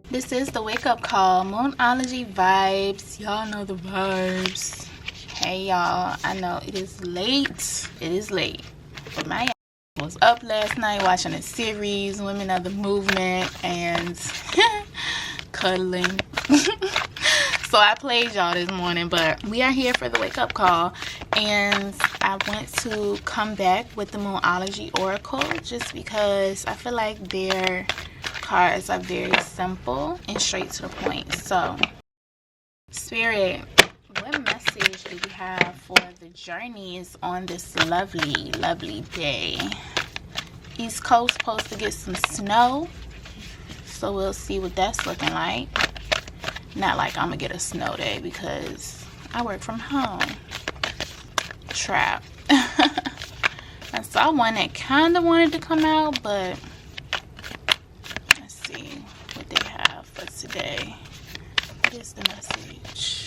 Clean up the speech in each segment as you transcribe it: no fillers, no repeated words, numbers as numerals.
This is the wake up call, Moonology vibes. Y'all know the vibes. Hey y'all, I know it is late. But my ass was up last night watching a series, Women of the Movement, and cuddling. So I played y'all this morning, but we are here for the wake up call, and I want to come back with the Moonology Oracle just because I feel like their cards are very simple and straight to the point. So, Spirit, what message do we have for the journeys on this lovely, lovely day? East Coast supposed to get some snow, so we'll see what that's looking like. Not like I'm gonna get a snow day because I work from home. Trap. I saw one that kind of wanted to come out, but let's see what they have for today. What is the message?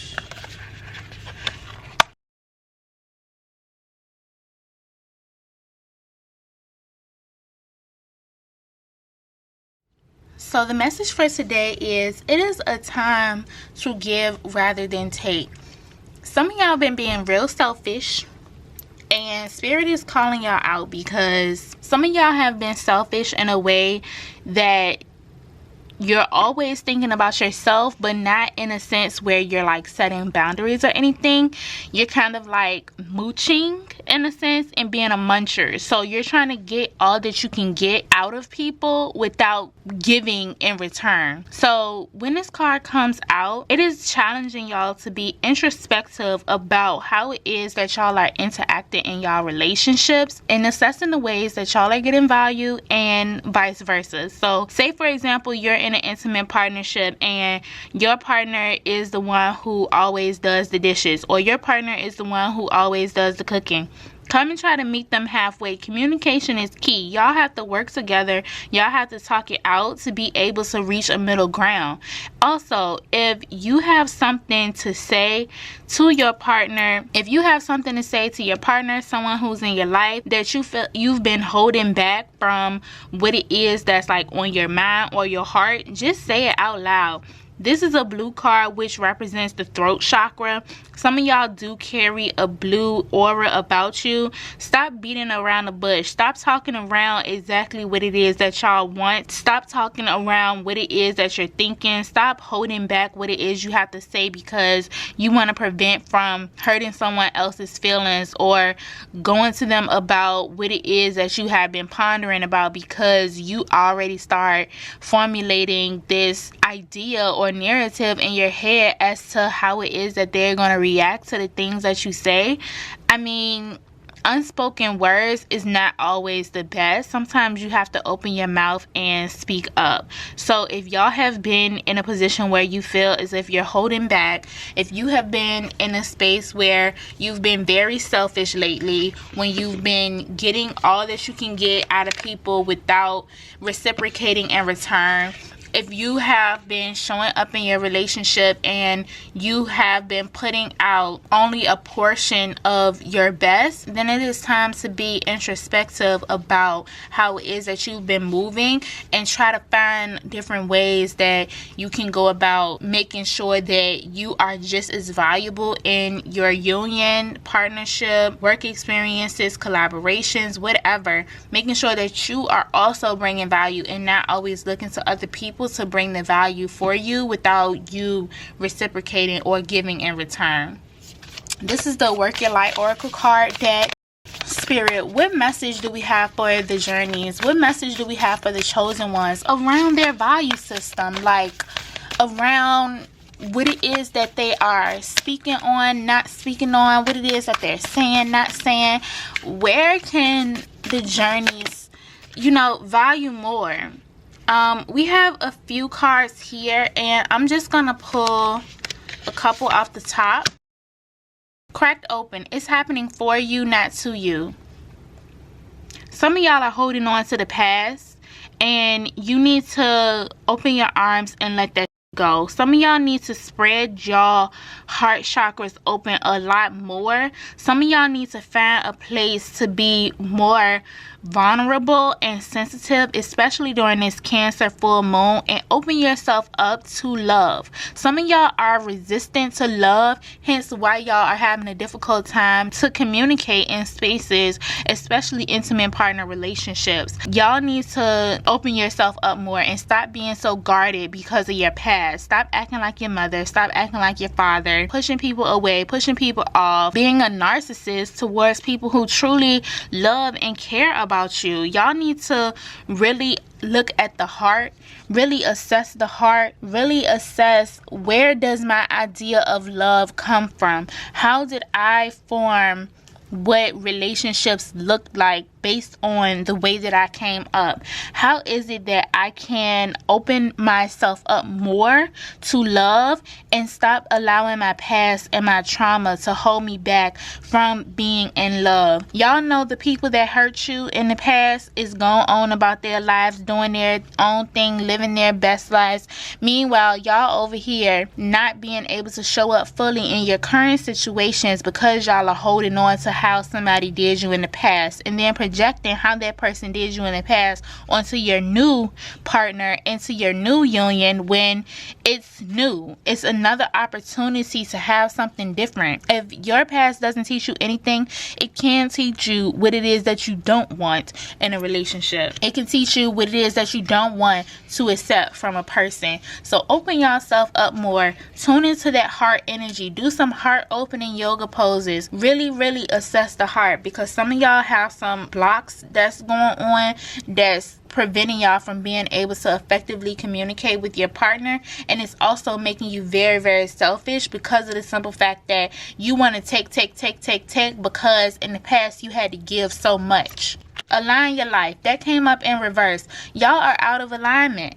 So the message for today is, it is a time to give rather than take. Some of y'all been being real selfish, and Spirit is calling y'all out because some of y'all have been selfish in a way that you're always thinking about yourself, but not in a sense where you're like setting boundaries or anything. You're kind of like mooching in a sense and being a muncher. So you're trying to get all that you can get out of people without giving in return. So when this card comes out, it is challenging y'all to be introspective about how it is that y'all are interacting in y'all relationships and assessing the ways that y'all are getting value and vice versa. So say for example, you're in an intimate partnership and your partner is the one who always does the dishes, or your partner is the one who always does the cooking. Come and try to meet them halfway. Communication is key. Y'all have to work together. Y'all have to talk it out to be able to reach a middle ground. Also, if you have something to say to your partner, someone who's in your life that you feel you've been holding back from what it is that's like on your mind or your heart, just say it out loud. This is a blue card, which represents the throat chakra. Some of y'all do carry a blue aura about you. Stop beating around the bush. Stop talking around exactly what it is that y'all want. Stop talking around what it is that you're thinking. Stop holding back what it is you have to say because you want to prevent from hurting someone else's feelings, or going to them about what it is that you have been pondering about because you already start formulating this idea or narrative in your head as to how it is that they're going to react to the things that you say. I mean, unspoken words is not always the best. Sometimes you have to open your mouth and speak up. So if y'all have been in a position where you feel as if you're holding back, if you have been in a space where you've been very selfish lately, when you've been getting all that you can get out of people without reciprocating in return, if you have been showing up in your relationship and you have been putting out only a portion of your best, then it is time to be introspective about how it is that you've been moving and try to find different ways that you can go about making sure that you are just as valuable in your union, partnership, work experiences, collaborations, whatever. Making sure that you are also bringing value and not always looking to other people to bring the value for you without you reciprocating or giving in return. This is the Work Your Light Oracle card deck. Spirit, what message do we have for the journeys? What message do we have for the chosen ones around their value system? Like around what it is that they are speaking on, not speaking on, what it is that they're saying, not saying. Where can the journeys, value more? We have a few cards here, and I'm just gonna pull a couple off the top. Cracked open. It's happening for you, not to you. Some of y'all are holding on to the past, and you need to open your arms and let that go. Some of y'all need to spread y'all heart chakras open a lot more. Some of y'all need to find a place to be more vulnerable and sensitive, especially during this Cancer full moon, and open yourself up to love. Some of y'all are resistant to love, hence why y'all are having a difficult time to communicate in spaces, especially intimate partner relationships. Y'all need to open yourself up more and stop being so guarded because of your past. Stop acting like your mother, stop acting like your father, pushing people away, pushing people off, being a narcissist towards people who truly love and care about you. Y'all need to really look at the heart, really assess the heart, really assess, where does my idea of love come from? How did I form what relationships look like based on the way that I came up? How is it that I can open myself up more to love and stop allowing my past and my trauma to hold me back from being in love? Y'all know the people that hurt you in the past is going on about their lives, doing their own thing, living their best lives. Meanwhile, y'all over here not being able to show up fully in your current situations because y'all are holding on to how somebody did you in the past, and then projecting how that person did you in the past onto your new partner, into your new union, when it's new. It's another opportunity to have something different. If your past doesn't teach you anything, it can teach you what it is that you don't want in a relationship. It can teach you what it is that you don't want to accept from a person. So open yourself up more. Tune into that heart energy. Do some heart opening yoga poses. Really assess the heart, because some of y'all have some blocks that's going on that's preventing y'all from being able to effectively communicate with your partner, and it's also making you very selfish because of the simple fact that you want to take because in the past you had to give so much. Align your life. That came up in reverse. Y'all are out of alignment.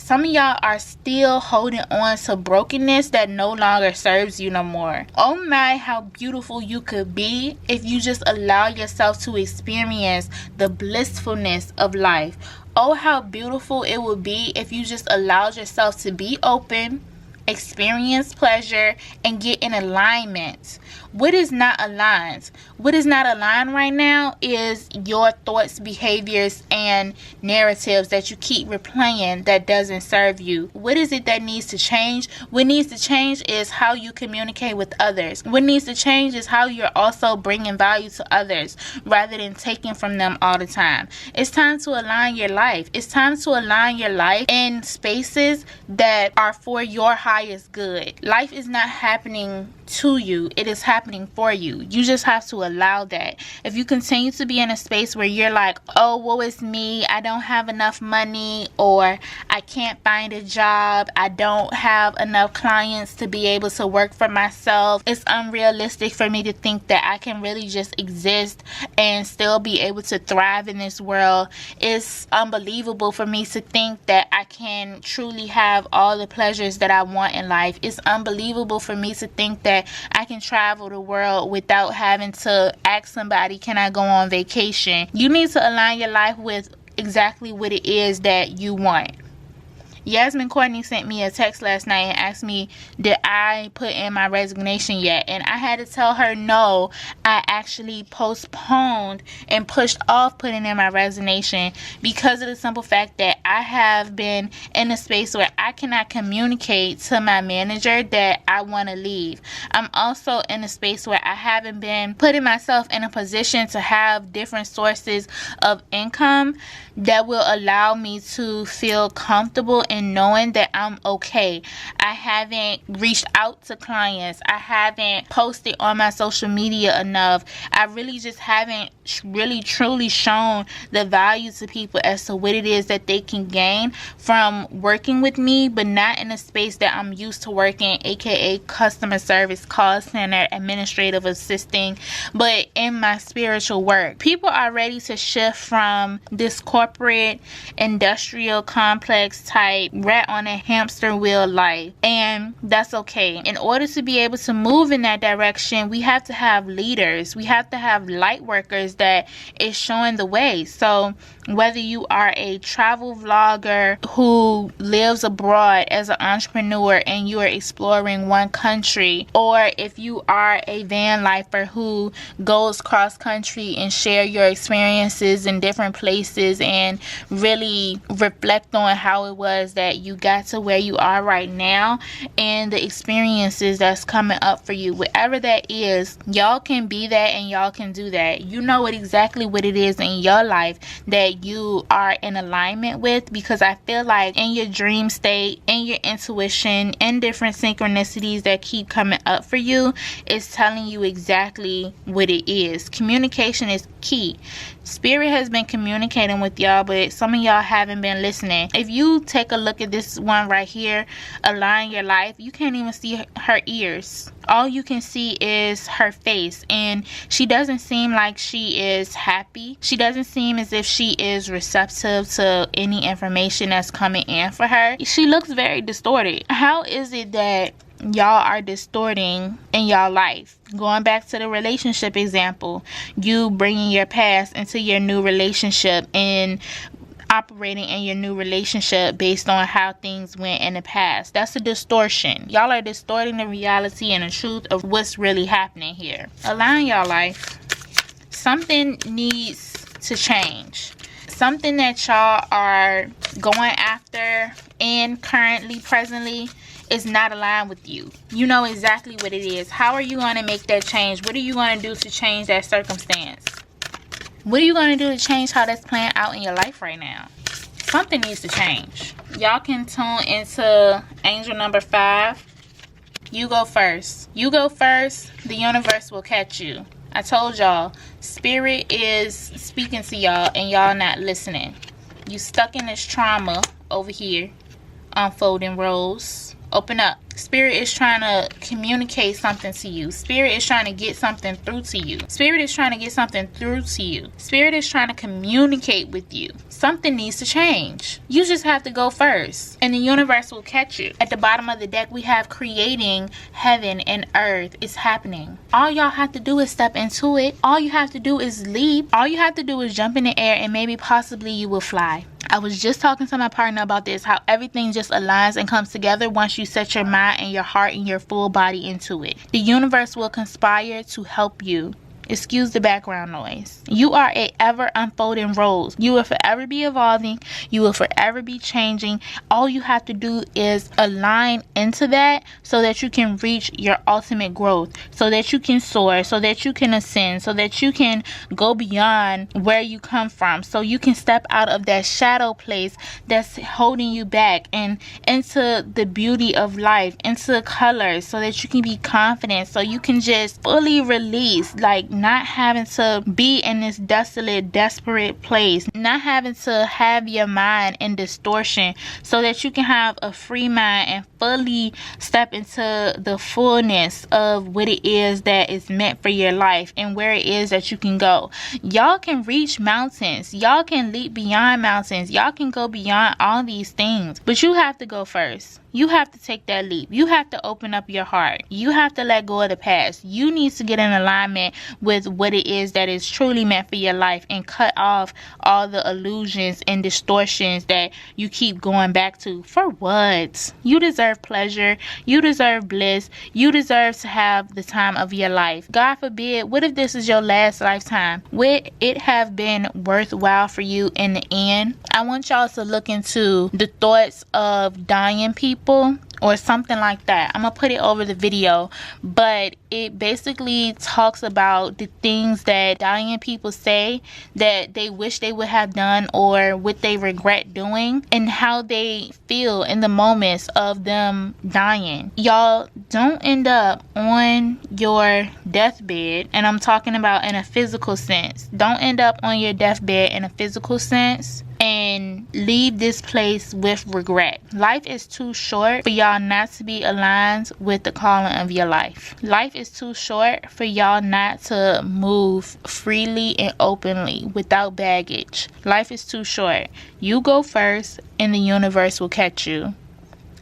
Some of y'all are still holding on to brokenness that no longer serves you no more. Oh my, how beautiful you could be if you just allow yourself to experience the blissfulness of life. Oh, how beautiful it would be if you just allowed yourself to be open, experience pleasure, and get in alignment. What is not aligned? What is not aligned right now is your thoughts, behaviors, and narratives that you keep replaying that doesn't serve you. What is it that needs to change? What needs to change is how you communicate with others. What needs to change is how you're also bringing value to others rather than taking from them all the time. It's time to align your life. It's time to align your life in spaces that are for your highest good. Life is not happening to you, it is happening for you. You just have to allow that. If you continue to be in a space where you're like, oh, woe is me, I don't have enough money, or I can't find a job, I don't have enough clients to be able to work for myself, it's unrealistic for me to think that I can really just exist and still be able to thrive in this world, it's unbelievable for me to think that I can truly have all the pleasures that I want in life, it's unbelievable for me to think that I can travel the world without having to ask somebody, can I go on vacation? You need to align your life with exactly what it is that you want. Yasmin Courtney sent me a text last night and asked me, did I put in my resignation yet? And I had to tell her no, I actually postponed and pushed off putting in my resignation because of the simple fact that I have been in a space where I cannot communicate to my manager that I want to leave. I'm also in a space where I haven't been putting myself in a position to have different sources of income that will allow me to feel comfortable in knowing that I'm okay. I haven't reached out to clients. I haven't posted on my social media enough. I really just haven't really truly shown the value to people as to what it is that they can gain from working with me, but not in a space that I'm used to working, aka customer service, call center, administrative assisting, but in my spiritual work. People are ready to shift from this corporate industrial complex type like rat on a hamster wheel life, and that's okay. In order to be able to move in that direction, we have to have leaders. We have to have light workers that is showing the way. So whether you are a travel vlogger who lives abroad as an entrepreneur and you are exploring one country, or if you are a van lifer who goes cross country and share your experiences in different places and really reflect on how it was that you got to where you are right now and the experiences that's coming up for you, whatever that is, y'all can be that and y'all can do that. You know exactly what it is in your life that you are in alignment with, because I feel like in your dream state, in your intuition, in different synchronicities that keep coming up for you, it's telling you exactly what it is. Communication is key. Spirit has been communicating with y'all, but some of y'all haven't been listening. If you take a look at this one right here, Align Your Life, you can't even see her ears. All you can see is her face, and she doesn't seem like she is happy. She doesn't seem as if she is receptive to any information that's coming in for her. She looks very distorted. How is it that y'all are distorting in y'all life? Going back to the relationship example, you bringing your past into your new relationship and operating in your new relationship based on how things went in the past. That's a distortion. Y'all are distorting the reality and the truth of what's really happening here. Align y'all life. Something needs to change. Something that y'all are going after and currently, presently, is not aligned with you. You know exactly what it is. How are you going to make that change? What are you going to do to change that circumstance? What are you going to do to change how that's playing out in your life right now? Something needs to change. Y'all can tune into angel number 5. You go first. You go first. The universe will catch you. I told y'all, spirit is speaking to y'all and y'all not listening. You stuck in this trauma over here. Unfolding roles. Open up. Spirit is trying to communicate something to you. Spirit is trying to get something through to you. Spirit is trying to get something through to you. Spirit is trying to communicate with you. Something needs to change. You just have to go first, and the universe will catch you. At the bottom of the deck, we have creating heaven and earth. It's happening. All y'all have to do is step into it. All you have to do is leap. All you have to do is jump in the air, and maybe possibly you will fly. I was just talking to my partner about this, how everything just aligns and comes together once you set your mind and your heart and your full body into it. The universe will conspire to help you. Excuse the background noise. You are a ever unfolding rose. You will forever be evolving. You will forever be changing. All you have to do is align into that so that you can reach your ultimate growth, so that you can soar, so that you can ascend, so that you can go beyond where you come from, so you can step out of that shadow place that's holding you back and into the beauty of life, into colors, so that you can be confident, so you can just fully release, like not having to be in this desolate, desperate place, not having to have your mind in distortion, so that you can have a free mind and fully step into the fullness of what it is that is meant for your life and where it is that you can go. Y'all can reach mountains. Y'all can leap beyond mountains. Y'all can go beyond all these things, but you have to go first. You have to take that leap. You have to open up your heart. You have to let go of the past. You need to get in alignment with what it is that is truly meant for your life and cut off all the illusions and distortions that you keep going back to. For what? You deserve pleasure. You deserve bliss. You deserve to have the time of your life. God forbid, what if this is your last lifetime? Would it have been worthwhile for you in the end? I want y'all to look into the thoughts of dying people or something like that. I'm gonna put it over the video, but it basically talks about the things that dying people say that they wish they would have done or what they regret doing and how they feel in the moments of them dying. Y'all don't end up on your deathbed, and I'm talking about in a physical sense. Don't end up on your deathbed in a physical sense and leave this place with regret. Life is too short for y'all not to be aligned with the calling of your life. Life is too short for y'all not to move freely and openly without baggage. Life is too short. You go first and the universe will catch you.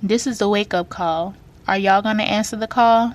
This is the wake-up call. Are y'all gonna answer the call?